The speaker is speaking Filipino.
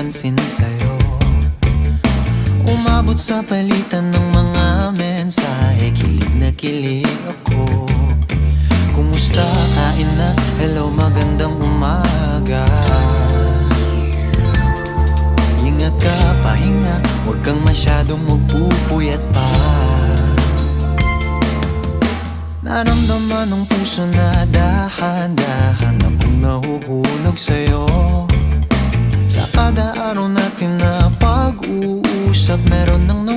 pansin sa'yo. Umabot sa palitan ng mga mensahe, kilig na kilig ako. Kumusta, kain na, hello, magandang umaga. Ingat ka, pahinga, huwag kang masyadong magpupuyat pa. Naramdaman ng puso na dahan-dahan akong nahuhulog sa'yo. Sa kada araw natin na pag-uusap, meron nang